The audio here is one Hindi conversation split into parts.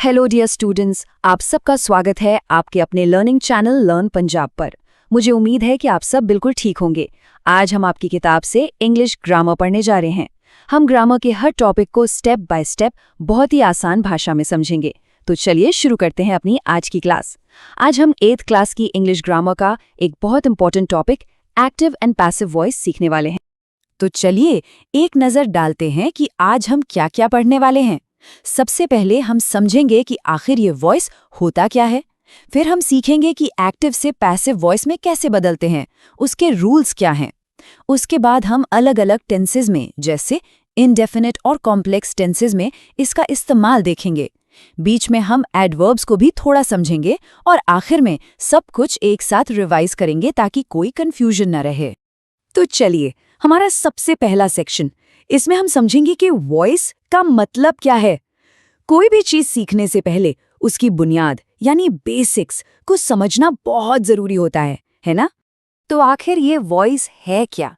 हेलो डियर स्टूडेंट्स, आप सबका स्वागत है आपके अपने लर्निंग चैनल लर्न पंजाब पर। मुझे उम्मीद है कि आप सब बिल्कुल ठीक होंगे। आज हम आपकी किताब से इंग्लिश ग्रामर पढ़ने जा रहे हैं। हम ग्रामर के हर टॉपिक को स्टेप बाय स्टेप बहुत ही आसान भाषा में समझेंगे। तो चलिए शुरू करते हैं अपनी आज की क्लास। आज हम 8th क्लास की इंग्लिश ग्रामर का एक बहुत important topic active and passive voice सीखने वाले हैं। तो चलिए एक नज़र डालते हैं कि आज हम क्या क्या पढ़ने वाले हैं। सबसे पहले हम समझेंगे कि आखिर ये वॉइस होता क्या है। फिर हम सीखेंगे कि एक्टिव से पैसिव वॉइस में कैसे बदलते हैं, उसके रूल्स क्या हैं। उसके बाद हम अलग अलग टेंसेस में जैसे इनडेफिनिट और कॉम्प्लेक्स टेंसेस में इसका इस्तेमाल देखेंगे। बीच में हम एडवर्ब्स को भी थोड़ा समझेंगे और आखिर में सब कुछ एक साथ रिवाइज करेंगे ताकि कोई कंफ्यूजन न रहे। तो चलिए हमारा सबसे पहला सेक्शन, इसमें हम समझेंगे कि वॉइस का मतलब क्या है। कोई भी चीज सीखने से पहले उसकी बुनियाद यानी बेसिक्स को समझना बहुत जरूरी होता है ना? तो आखिर ये वॉइस है क्या?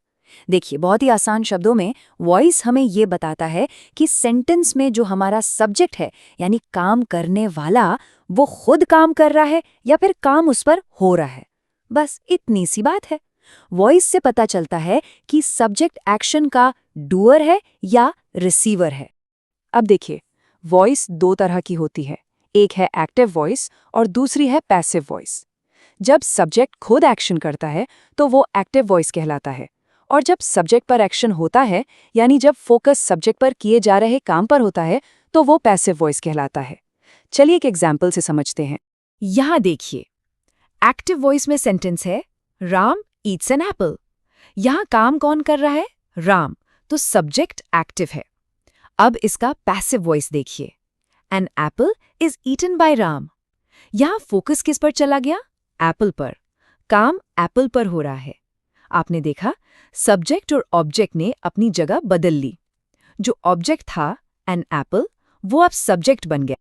देखिए, बहुत ही आसान शब्दों में वॉइस हमें ये बताता है कि सेंटेंस में जो हमारा सब्जेक्ट है यानी काम करने वाला, वो खुद काम कर रहा है या फिर काम उस पर हो रहा है। बस इतनी सी बात है। वॉइस से पता चलता है कि सब्जेक्ट एक्शन का डूअर है या रिसीवर है। अब देखिए, वॉइस दो तरह की होती है। एक है एक्टिव वॉइस और दूसरी है पैसिव वॉइस। जब सब्जेक्ट खुद एक्शन करता है तो वो एक्टिव वॉइस कहलाता है, और जब सब्जेक्ट पर एक्शन होता है यानी जब फोकस सब्जेक्ट पर किए जा रहे काम पर होता है तो वो पैसिव वॉइस कहलाता है। चलिए एक एग्जाम्पल से समझते हैं। यहाँ देखिए, एक्टिव वॉइस में सेंटेंस है राम ईट्स एन एप्पल। यहाँ काम कौन कर रहा है? राम, तो सब्जेक्ट एक्टिव है। अब इसका पैसिव वॉइस देखिए, an apple is eaten by Ram. यहाँ फोकस किस पर चला गया? एप्पल पर। काम एप्पल पर हो रहा है। आपने देखा, सब्जेक्ट और ऑब्जेक्ट ने अपनी जगह बदल ली। जो ऑब्जेक्ट था एन एप्पल, वो अब सब्जेक्ट बन गया।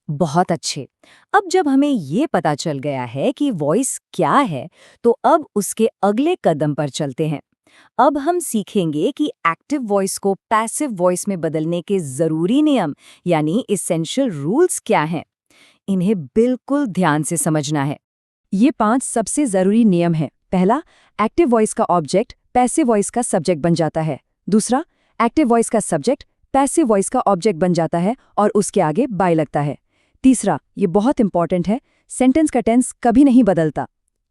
बहुत अच्छे। अब जब हमें ये पता चल गया है कि वॉइस क्या है, तो अब उसके अगले कदम पर चलते हैं। अब हम सीखेंगे कि एक्टिव वॉइस को पैसिव वॉइस में बदलने के जरूरी नियम यानी इसेंशियल रूल्स क्या हैं। इन्हें बिल्कुल ध्यान से समझना है। ये 5 सबसे जरूरी नियम हैं। पहला, एक्टिव वॉइस का ऑब्जेक्ट पैसिव वॉइस का सब्जेक्ट बन जाता है। दूसरा, एक्टिव वॉइस का सब्जेक्ट पैसिव वॉइस का ऑब्जेक्ट बन जाता है और उसके आगे बाय लगता है। तीसरा, ये बहुत इंपॉर्टेंट है, सेंटेंस का टेंस कभी नहीं बदलता।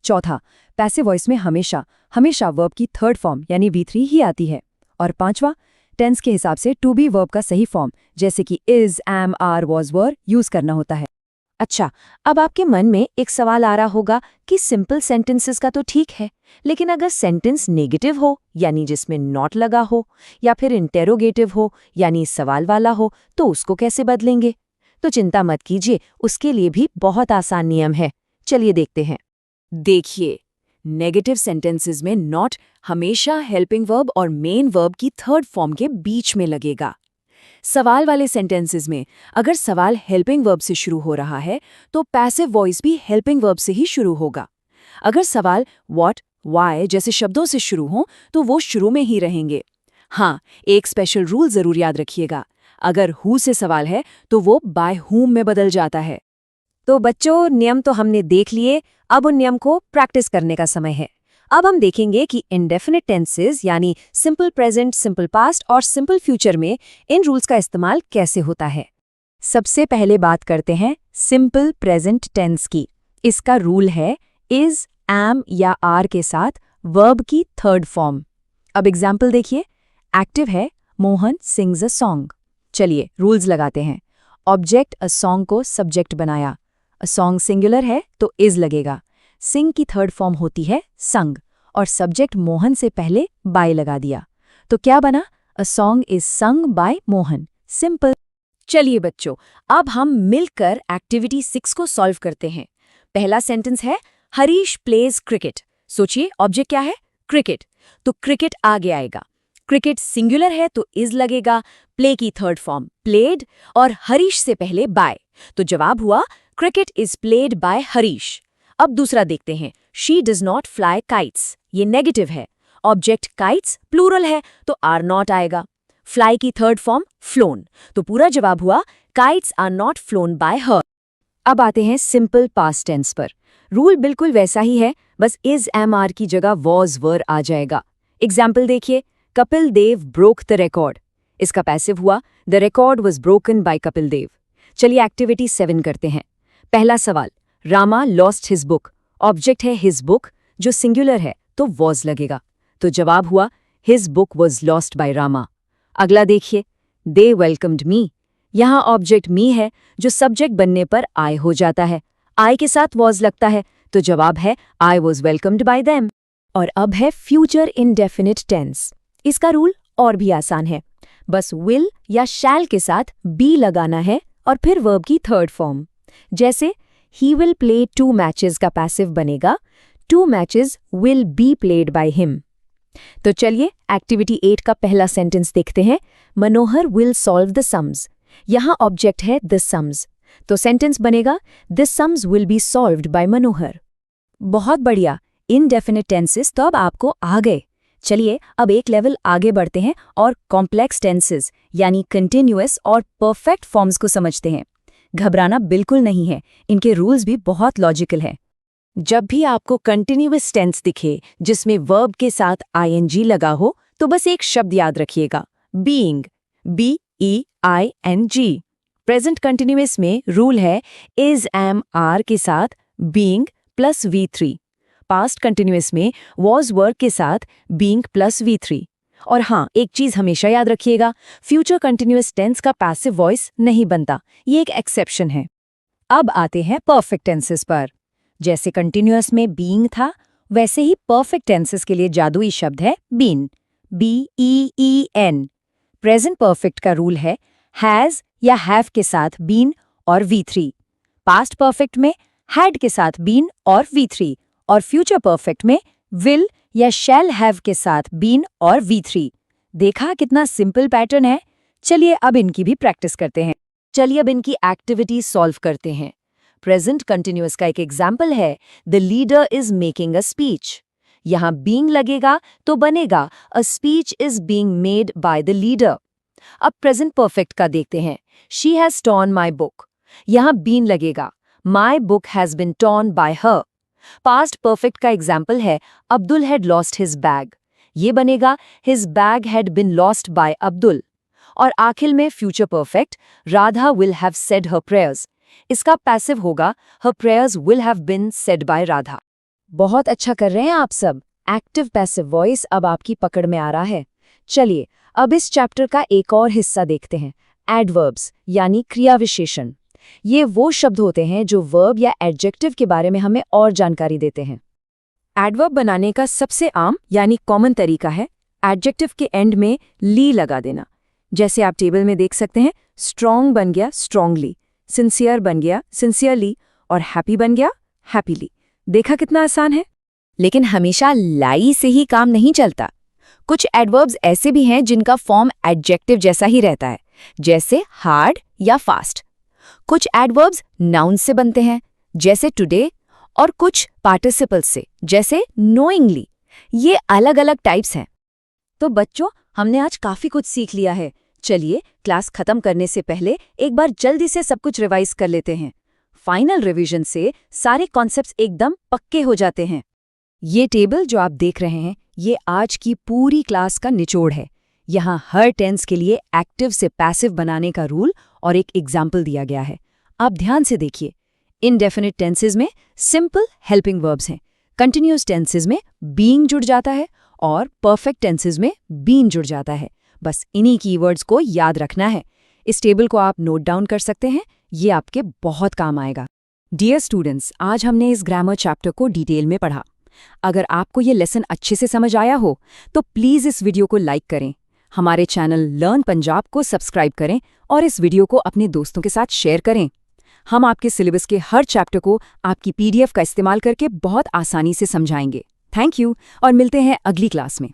चौथा, पैसिव वॉइस में हमेशा वर्ब की थर्ड फॉर्म यानी V3 ही आती है। और पांचवा, टेंस के हिसाब से टू बी वर्ब का सही फॉर्म जैसे कि is, am, are, was, were use करना होता है। अच्छा, अब आपके मन में एक सवाल आ रहा होगा कि सिंपल सेंटेंसेस का तो ठीक है, लेकिन अगर सेंटेंस नेगेटिव हो यानी जिसमें नॉट लगा हो, या फिर इंटेरोगेटिव हो यानी सवाल वाला हो, तो उसको कैसे बदलेंगे? तो चिंता मत कीजिए, उसके लिए भी बहुत आसान नियम है। चलिए देखते हैं। देखिए, नेगेटिव सेंटेंसेस में नॉट हमेशा हेल्पिंग वर्ब और मेन वर्ब की थर्ड फॉर्म के बीच में लगेगा। सवाल वाले सेंटेंसेस में अगर सवाल हेल्पिंग वर्ब से शुरू हो रहा है तो पैसिव वॉइस भी हेल्पिंग वर्ब से ही शुरू होगा। अगर सवाल व्हाट, व्हाई जैसे शब्दों से शुरू हो तो वो शुरू में ही रहेंगे। हाँ, एक स्पेशल रूल जरूर याद रखिएगा, अगर हु से सवाल है तो वो बाय हुम में बदल जाता है। तो बच्चों, नियम तो हमने देख लिए, अब उन नियम को प्रैक्टिस करने का समय है। अब हम देखेंगे कि इंडेफिनिट टेंसेस यानी सिंपल प्रेजेंट, सिंपल पास्ट और सिंपल फ्यूचर में इन रूल्स का इस्तेमाल कैसे होता है। सबसे पहले बात करते हैं सिंपल प्रेजेंट टेंस की। इसका रूल है इज, एम या आर के साथ वर्ब की थर्ड फॉर्म। अब एग्जाम्पल देखिए, एक्टिव है मोहन सिंग्स अ सॉन्ग। चलिए रूल्स लगाते हैं। ऑब्जेक्ट अ सॉन्ग को सब्जेक्ट बनाया। अ सॉन्ग सिंगुलर है तो इज लगेगा। सिंग की थर्ड फॉर्म होती है संग, और सब्जेक्ट मोहन से पहले बाय लगा दिया। तो क्या बना? A song is sung by Mohan. Simple. चलिए बच्चों, अब हम मिलकर एक्टिविटी 6 को सॉल्व करते हैं। पहला सेंटेंस है हरीश प्लेज क्रिकेट। सोचिए, ऑब्जेक्ट क्या है? क्रिकेट, तो क्रिकेट आगे आएगा। क्रिकेट सिंगुलर है तो इज लगेगा, प्ले की थर्ड फॉर्म प्लेड और हरीश से पहले बाय, तो जवाब हुआ cricket is played by Harish. अब दूसरा देखते हैं, she does not fly kites. ये नेगेटिव है। ऑब्जेक्ट काइट्स प्लूरल है तो आर नॉट आएगा। फ्लाई की थर्ड फॉर्म फ्लोन, तो पूरा जवाब हुआ kites are not flown by her. अब आते हैं सिंपल पास्ट टेंस पर। रूल बिल्कुल वैसा ही है, बस इज एम आर की जगह वॉज वर आ जाएगा। एग्जाम्पल देखिए, Kapil Dev broke the record. इसका पैसिव हुआ the record was broken by Kapil Dev. चलिए एक्टिविटी 7 करते हैं। पहला सवाल, Rama lost his book. Object है हिज बुक, जो सिंगुलर है तो वॉज लगेगा, तो जवाब हुआ his book was lost by Rama. अगला देखिए, दे वेलकम्ड मी। यहाँ ऑब्जेक्ट मी है, जो सब्जेक्ट बनने पर आई हो जाता है। आई के साथ वॉज लगता है, तो जवाब है I was welcomed bye them. और अब है फ्यूचर इंडेफिनिट टेंस। इसका रूल और भी आसान है, बस विल या शैल के साथ बी लगाना है और फिर वर्ब की थर्ड फॉर्म। जैसे ही विल प्ले 2 मैचेस का पैसिव बनेगा 2 matches will be played by him. तो चलिए एक्टिविटी 8 का पहला सेंटेंस देखते हैं। Manohar will solve the sums. यहाँ ऑब्जेक्ट है द सम्स, तो सेंटेंस बनेगा the sums will be solved by Manohar. बहुत बढ़िया, इनडेफिनिट टेंसेस तो अब आपको आ गए। चलिए अब एक लेवल आगे बढ़ते हैं और कॉम्प्लेक्स टेंसेस यानी कंटिन्यूअस और परफेक्ट फॉर्म्स को समझते हैं। घबराना बिल्कुल नहीं है, इनके रूल्स भी बहुत लॉजिकल हैं। जब भी आपको कंटिन्यूअस टेंस दिखे जिसमें वर्ब के साथ आईएनजी लगा हो, तो बस एक शब्द याद रखिएगा, बीइंग, BEING। प्रेजेंट कंटिन्यूअस में रूल है इज एम आर के साथ being plus V3। Past continuous में वॉज वर्क के साथ बीइंग प्लस V3। और हाँ, एक चीज हमेशा याद रखिएगा, फ्यूचर कंटिन्यूअस टेंस का पैसिव वॉइस नहीं बनता, ये एक एक्सेप्शन है। अब आते हैं परफेक्ट टेंसेस पर। जैसे कंटिन्यूअस में बीइंग था, वैसे ही परफेक्ट टेंसेस के लिए जादुई शब्द है बीन, BEEN। प्रेजेंट परफेक्ट का रूल है हैज या हैव के साथ बीन और V3। पास्ट परफेक्ट में हैड के साथ बीन और V3, और फ्यूचर परफेक्ट में विल या शैल हैव के साथ बीन और V3। देखा कितना सिंपल पैटर्न है। चलिए अब इनकी भी प्रैक्टिस करते हैं। चलिए अब इनकी एक्टिविटी सॉल्व करते हैं। प्रेजेंट कंटिन्यूअस का एक एग्जाम्पल है the leader is making a speech. यहां बीइंग लगेगा तो बनेगा a speech is being made by the leader. अब प्रेजेंट परफेक्ट का देखते हैं। She has torn my book. यहां बीन लगेगा, my book has been torn bye her. Past perfect का एग्जाम्पल है Abdul had lost his bag. ये बनेगा his bag had been lost by Abdul. और आखिर में future perfect, Radha will have said her prayers. इसका पैसिव होगा हर prayers will have been said bye Radha. बहुत अच्छा कर रहे हैं आप सब। एक्टिव पैसिव वॉइस अब आपकी पकड़ में आ रहा है। चलिए अब इस चैप्टर का एक और हिस्सा देखते हैं, एडवर्ब्स यानी क्रिया विशेषण। ये वो शब्द होते हैं जो वर्ब या एडजेक्टिव के बारे में हमें और जानकारी देते हैं। एडवर्ब बनाने का सबसे आम यानी कॉमन तरीका है एडजेक्टिव के एंड में ली लगा देना। जैसे आप टेबल में देख सकते हैं, स्ट्रॉन्ग बन गया स्ट्रॉन्गली, सिंसियर बन गया सिंसियरली, और हैप्पी बन गया हैप्पीली। देखा कितना आसान है। लेकिन हमेशा लाई से ही काम नहीं चलता। कुछ एडवर्ब्स ऐसे भी हैं जिनका फॉर्म एडजेक्टिव जैसा ही रहता है, जैसे हार्ड या फास्ट। कुछ एडवर्ब्स नाउन से बनते हैं, जैसे टुडे, और कुछ पार्टिसिपल्स से, जैसे नोइंगली। ये अलग अलग टाइप्स हैं। तो बच्चों, हमने आज काफी कुछ सीख लिया है। चलिए क्लास खत्म करने से पहले एक बार जल्दी से सब कुछ रिवाइज कर लेते हैं। फाइनल रिवीजन से सारे कॉन्सेप्ट्स एकदम पक्के हो जाते हैं। ये टेबल जो आप देख रहे हैं, ये आज की पूरी क्लास का निचोड़ है। यहाँ हर टेंस के लिए एक्टिव से पैसिव बनाने का रूल और एक एग्जाम्पल दिया गया है। आप ध्यान से देखिए। इनडेफिनिट टेंसेज में सिंपल हेल्पिंग वर्ब्स हैं, कंटिन्यूअस टेंसेज में बीइंग जुड़ जाता है और परफेक्ट टेंसेज में बीन जुड़ जाता है। बस इन्हीं कीवर्ड्स को याद रखना है। इस टेबल को आप नोट डाउन कर सकते हैं, ये आपके बहुत काम आएगा। डियर स्टूडेंट्स, आज हमने इस ग्रामर चैप्टर को डिटेल में पढ़ा। अगर आपको ये लेसन अच्छे से समझ आया हो तो प्लीज़ इस वीडियो को लाइक करें, हमारे चैनल लर्न पंजाब को सब्सक्राइब करें और इस वीडियो को अपने दोस्तों के साथ शेयर करें। हम आपके सिलेबस के हर चैप्टर को आपकी PDF का इस्तेमाल करके बहुत आसानी से समझाएंगे। थैंक यू और मिलते हैं अगली क्लास में।